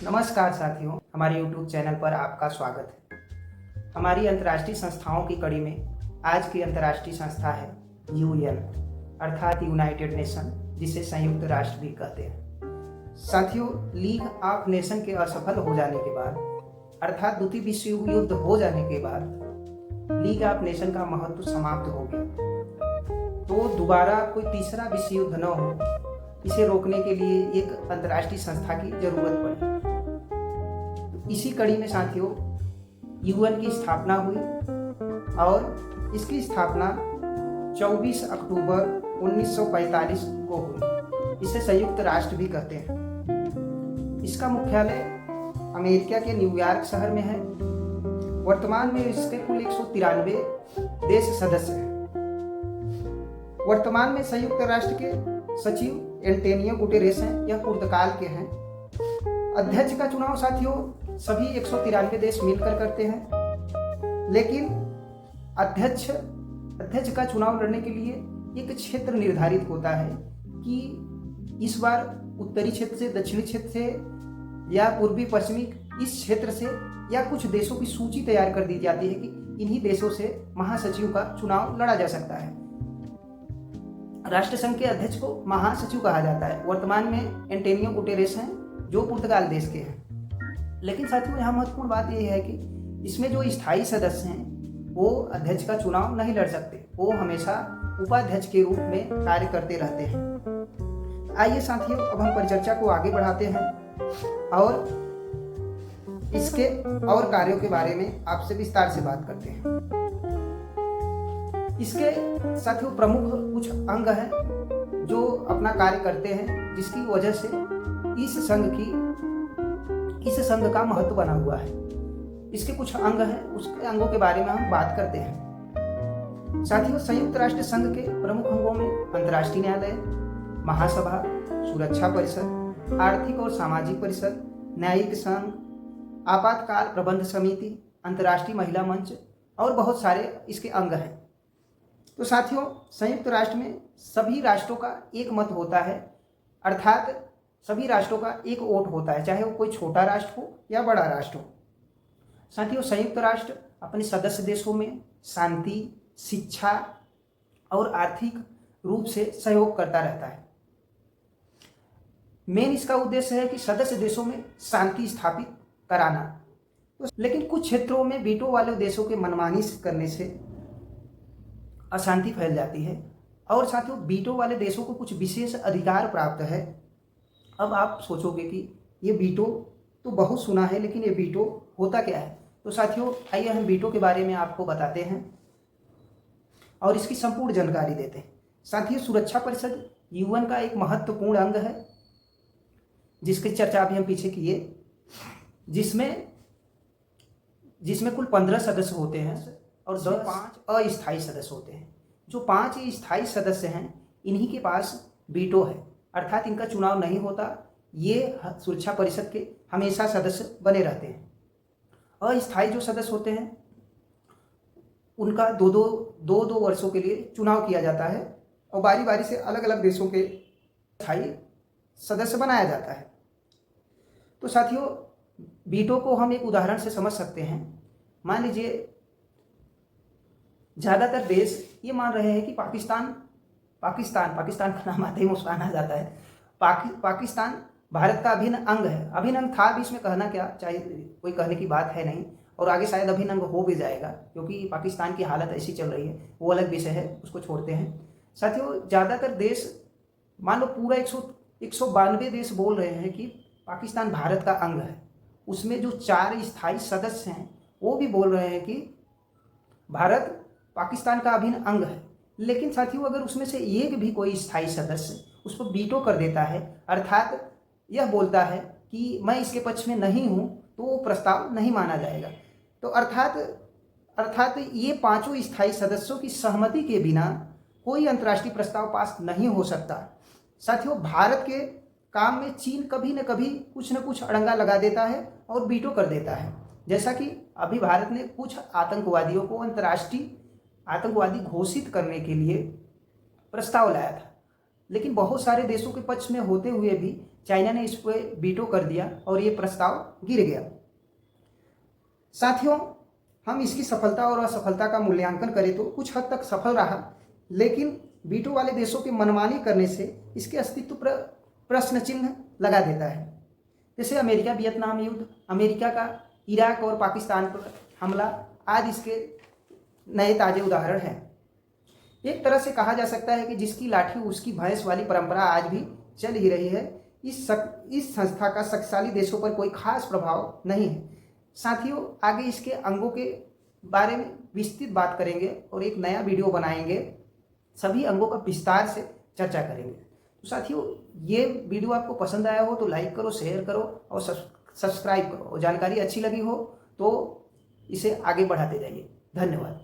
नमस्कार साथियों, हमारे YouTube चैनल पर आपका स्वागत है। हमारी अंतर्राष्ट्रीय संस्थाओं की कड़ी में आज की अंतर्राष्ट्रीय संस्था है UN अर्थात यूनाइटेड नेशन, जिसे संयुक्त राष्ट्र भी कहते हैं। साथियों, लीग ऑफ नेशन के असफल हो जाने के बाद अर्थात द्वितीय विश्व युद्ध हो जाने के बाद लीग ऑफ नेशन का महत्व समाप्त हो गया। तो दोबारा कोई तीसरा विश्व युद्ध न हो, इसे रोकने के लिए एक अंतर्राष्ट्रीय संस्था की जरूरत पड़ी। इसी कड़ी में साथियों यूएन की स्थापना हुई और इसकी स्थापना 24 अक्टूबर 1945 को हुई। इसे संयुक्त राष्ट्र भी कहते हैं। इसका मुख्यालय अमेरिका के न्यूयॉर्क शहर में है। वर्तमान में इसके कुल 193 देश सदस्य हैं। वर्तमान में संयुक्त राष्ट्र के सचिव एंटोनियो गुटेरेस हैं। यह पुर्तगाल के हैं। अध्यक्ष का चुनाव साथियों सभी 193 देश मिलकर करते हैं, लेकिन अध्यक्ष का चुनाव लड़ने के लिए एक क्षेत्र निर्धारित होता है कि इस बार उत्तरी क्षेत्र से, दक्षिणी क्षेत्र से या पूर्वी पश्चिमी इस क्षेत्र से या कुछ देशों की सूची तैयार कर दी जाती है कि इन्हीं देशों से महासचिव का चुनाव लड़ा जा सकता है। राष्ट्रसंघ के अध्यक्ष को महासचिव कहा जाता है। वर्तमान में एंटोनियो गुटेरेस हैं जो पुर्तगाल देश के हैं। लेकिन साथियों यहाँ महत्वपूर्ण बात यह है कि इसमें जो स्थायी सदस्य हैं वो अध्यक्ष का चुनाव नहीं लड़ सकते। वो हमेशा उपाध्यक्ष के रूप में कार्य करते रहते हैं। आइए साथियों, अब हम परिचर्चा को आगे बढ़ाते हैं और इसके और कार्यों के बारे में आपसे विस्तार से बात करते हैं। इसके साथियों प्रमुख कुछ अंग हैं जो अपना कार्य करते हैं, जिसकी वजह से इस संघ का महत्व बना हुआ है। इसके कुछ अंग हैं, उसके अंगों के बारे में हम बात करते हैं। साथियों, संयुक्त राष्ट्र संघ के प्रमुख अंगों में अंतर्राष्ट्रीय न्यायालय, महासभा, सुरक्षा परिषद, आर्थिक और सामाजिक परिषद, न्यायिक संघ, आपातकाल प्रबंध समिति, अंतर्राष्ट्रीय महिला मंच और बहुत सारे इसके अंग हैं। तो साथियों, संयुक्त राष्ट्र में सभी राष्ट्रों का एक मत होता है, अर्थात सभी राष्ट्रों का एक वोट होता है, चाहे वो कोई छोटा राष्ट्र हो या बड़ा राष्ट्र हो। साथियों, संयुक्त राष्ट्र अपने सदस्य देशों में शांति, शिक्षा और आर्थिक रूप से सहयोग करता रहता है। मेन इसका उद्देश्य है कि सदस्य देशों में शांति स्थापित कराना। लेकिन कुछ क्षेत्रों में वीटो वाले देशों के मनमानी करने से अशांति फैल जाती है और साथियों वीटो वाले देशों को कुछ विशेष अधिकार प्राप्त है। अब आप सोचोगे कि ये वीटो तो बहुत सुना है, लेकिन ये वीटो होता क्या है? तो साथियों आइए हम वीटो के बारे में आपको बताते हैं और इसकी संपूर्ण जानकारी देते हैं। साथियों, सुरक्षा परिषद यूएन का एक महत्वपूर्ण अंग है, जिसकी चर्चा अभी हम पीछे किए, जिसमें कुल 15 सदस्य होते हैं और 5 अस्थायी सदस्य होते हैं। जो 5 स्थायी सदस्य हैं इन्हीं के पास वीटो है, अर्थात इनका चुनाव नहीं होता। ये सुरक्षा परिषद के हमेशा सदस्य बने रहते हैं। अस्थायी जो सदस्य होते हैं उनका दो वर्षों के लिए चुनाव किया जाता है और बारी बारी से अलग अलग देशों के स्थायी सदस्य बनाया जाता है। तो साथियों, वीटो को हम एक उदाहरण से समझ सकते हैं। मान लीजिए ज़्यादातर देश ये मान रहे हैं कि पाकिस्तान का नाम आते ही मुस्कान आ जाता है। पाकिस्तान भारत का अभिन्न अंग है। अभिन्न अंग था भी, इसमें कहना क्या, चाहे कोई कहने की बात है नहीं, और आगे शायद अभिन्न अंग हो भी जाएगा, क्योंकि पाकिस्तान की हालत ऐसी चल रही है। वो अलग विषय है, उसको छोड़ते हैं। साथियों, ज़्यादातर देश, मान लो पूरा 192 देश बोल रहे हैं कि पाकिस्तान भारत का अंग है। उसमें जो 4 स्थायी सदस्य हैं वो भी बोल रहे हैं कि भारत पाकिस्तान का अभिन्न अंग है। लेकिन साथियों, अगर उसमें से एक भी कोई स्थायी सदस्य उस पर वीटो कर देता है, अर्थात यह बोलता है कि मैं इसके पक्ष में नहीं हूं, तो वो प्रस्ताव नहीं माना जाएगा। तो अर्थात ये 5 स्थायी सदस्यों की सहमति के बिना कोई अंतर्राष्ट्रीय प्रस्ताव पास नहीं हो सकता। साथियों, भारत के काम में चीन कभी न कभी कुछ न कुछ अड़ंगा लगा देता है और वीटो कर देता है। जैसा कि अभी भारत ने कुछ आतंकवादियों को अंतर्राष्ट्रीय आतंकवादी घोषित करने के लिए प्रस्ताव लाया था, लेकिन बहुत सारे देशों के पक्ष में होते हुए भी चाइना ने इस पर वीटो कर दिया और ये प्रस्ताव गिर गया। साथियों, हम इसकी सफलता और असफलता का मूल्यांकन करें तो कुछ हद तक सफल रहा, लेकिन वीटो वाले देशों के मनमानी करने से इसके अस्तित्व पर प्रश्न चिन्ह लगा देता है। जैसे अमेरिका वियतनाम युद्ध, अमेरिका का इराक और पाकिस्तान पर हमला आज इसके नए ताजे उदाहरण हैं। एक तरह से कहा जा सकता है कि जिसकी लाठी उसकी भैंस वाली परंपरा आज भी चल ही रही है। इस संस्था का शक्तिशाली देशों पर कोई खास प्रभाव नहीं है। साथियों, आगे इसके अंगों के बारे में विस्तृत बात करेंगे और एक नया वीडियो बनाएंगे, सभी अंगों का विस्तार से चर्चा करेंगे। तो साथियों, ये वीडियो आपको पसंद आया हो तो लाइक करो, शेयर करो और सब्सक्राइब करो, और जानकारी अच्छी लगी हो तो इसे आगे बढ़ाते जाइए। धन्यवाद।